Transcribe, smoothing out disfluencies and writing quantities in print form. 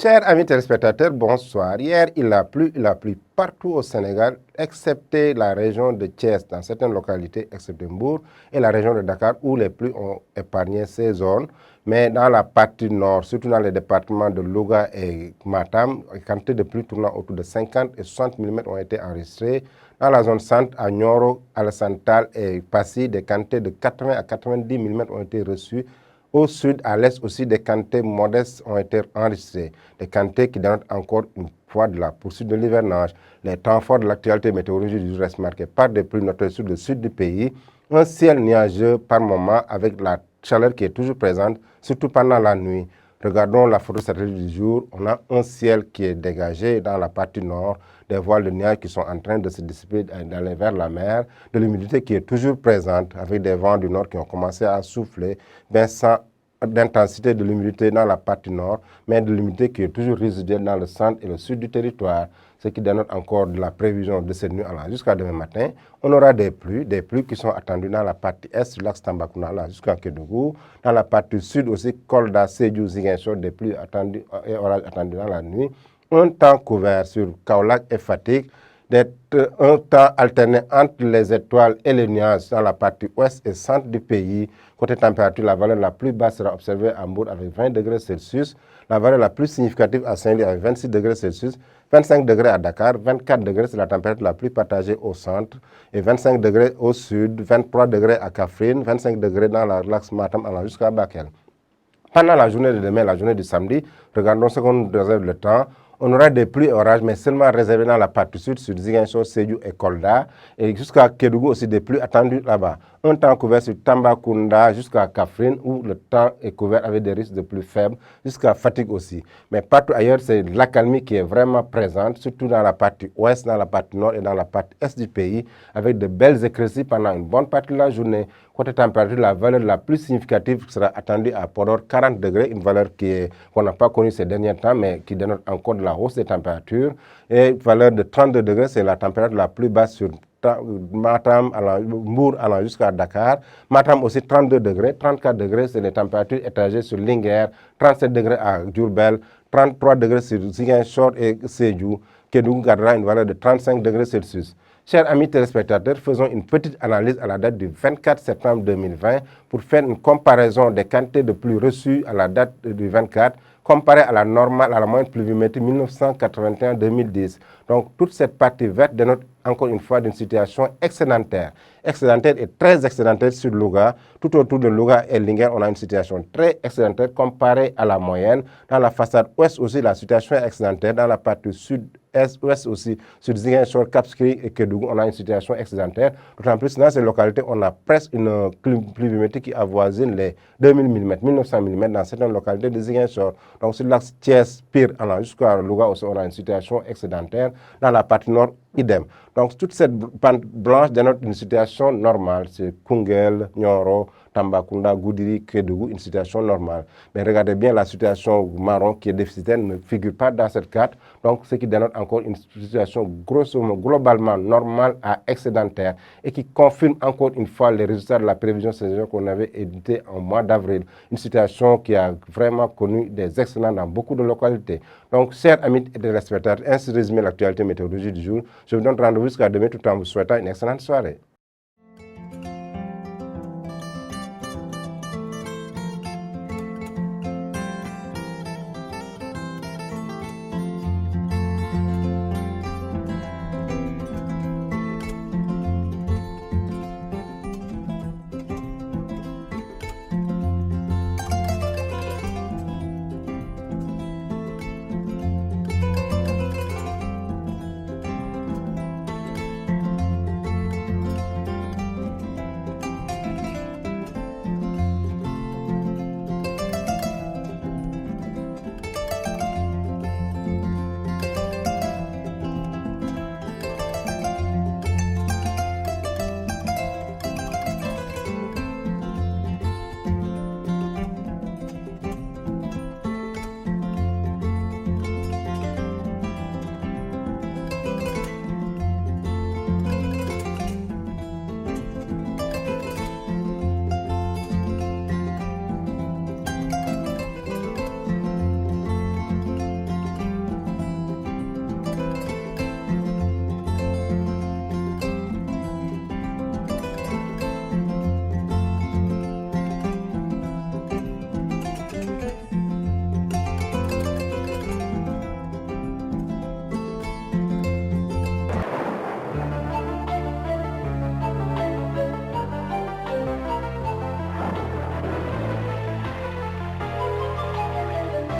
Chers amis téléspectateurs, bonsoir. Hier, il a plu partout au Sénégal, excepté la région de Thiès, dans certaines localités, excepté Mbour, et la région de Dakar, où les pluies ont épargné ces zones. Mais dans la partie nord, surtout dans les départements de Louga et Matam, les quantités de pluie tournant autour de 50 et 60 mm ont été enregistrées. Dans la zone centre, à Nioro, Alassane et Passy, des quantités de 80 à 90 mm ont été reçues. Au sud, à l'est aussi, des quantités modestes ont été enregistrées. Des quantités qui donnent encore une fois de la poursuite de l'hivernage. Les temps forts de l'actualité météorologique du jour restent marqués par des pluies notées sur le sud du pays. Un ciel nuageux par moment avec la chaleur qui est toujours présente, surtout pendant la nuit. Regardons la photo satellite du jour. On a un ciel qui est dégagé dans la partie nord, des voiles de nuages qui sont en train de se dissiper d'aller vers la mer, de l'humidité qui est toujours présente avec des vents du nord qui ont commencé à souffler, bien sans d'intensité de l'humidité dans la partie nord, mais de l'humidité qui est toujours résiduelle dans le centre et le sud du territoire, ce qui donne encore de la prévision de cette nuit jusqu'à demain matin. On aura des pluies qui sont attendues dans la partie est du lac Tambacounda jusqu'à Kédougou, dans la partie sud aussi, Kolda, Sédhiou, Ziguinchor, des pluies attendues et orages attendus dans la nuit. Un temps couvert sur Kaolack et Fatick, un temps alterné entre les étoiles et les nuages dans la partie ouest et centre du pays. Côté température, la valeur la plus basse sera observée à Mbour avec 20 degrés Celsius, la valeur la plus significative à Saint-Louis avec 26 degrés Celsius, 25 degrés à Dakar, 24 degrés c'est la température la plus partagée au centre et 25 degrés au sud, 23 degrés à Kaffrine, 25 degrés dans la l'axe Matam allant jusqu'à Bakel. Pendant la journée de demain, la journée du samedi, regardons ce qu'on réserve le temps. On aura des pluies et orages, mais seulement réservés dans la partie sud, sur Ziguinchor, Sédhiou et Kolda. Et jusqu'à Kédougou aussi, des pluies attendues là-bas. Un temps couvert sur Tambacounda jusqu'à Kaffrine, où le temps est couvert avec des risques de pluie faibles, jusqu'à Fatick aussi. Mais partout ailleurs, c'est l'accalmie qui est vraiment présente, surtout dans la partie ouest, dans la partie nord et dans la partie est du pays, avec de belles éclaircies pendant une bonne partie de la journée. Côté température, la valeur la plus significative sera attendue à Podor, 40 degrés, une valeur qu'on n'a pas connue ces derniers temps, mais qui dénote encore de la hausse des températures. Et valeur de 32 degrés, c'est la température la plus basse sur Matam, Mbour allant jusqu'à Dakar. Matam aussi 32 degrés, 34 degrés, c'est les températures étagées sur Linguère, 37 degrés à Diourbel, 33 degrés sur Ziguinchor et Sédhiou. Kédougou gardera une valeur de 35 degrés Celsius. Chers amis téléspectateurs, faisons une petite analyse à la date du 24 septembre 2020 pour faire une comparaison des quantités de pluie reçues à la date du 24 comparée à la normale, à la moyenne pluviométrique 1981-2010. Donc toute cette partie verte dénote encore une fois d'une situation excédentaire. Excédentaire et très excédentaire sur Louga. Tout autour de Louga et Linguère, on a une situation très excédentaire comparée à la moyenne. Dans la façade ouest aussi, la situation est excédentaire. Dans la partie sud-est, ouest aussi, sur Ziguinchor, Cap Skirring et Kédougou, on a une situation excédentaire. D'autant plus, dans ces localités, on a presque une pluviométrie qui avoisine les 2000 mm, 1900 mm dans certaines localités de Ziguinchor. Donc sur l'axe Thiès-Pire, jusqu'à Louga aussi, on a une situation excédentaire. Dans la partie nord, idem. Donc toute cette bande blanche dénote une situation normale. C'est Koungheul, Nioro, Tambacounda, Goudiri, Kédougou, une situation normale. Mais regardez bien la situation marron qui est déficitaire ne figure pas dans cette carte. Donc ce qui dénote encore une situation globalement normale à excédentaire et qui confirme encore une fois les résultats de la prévision saisonnière qu'on avait édité en mois d'avril. Une situation qui a vraiment connu des excellents dans beaucoup de localités. Donc, chers amis et téléspectateurs, ainsi résumé l'actualité météorologique du jour. Je vous donne rendez-vous jusqu'à demain tout en vous souhaitant une excellente soirée.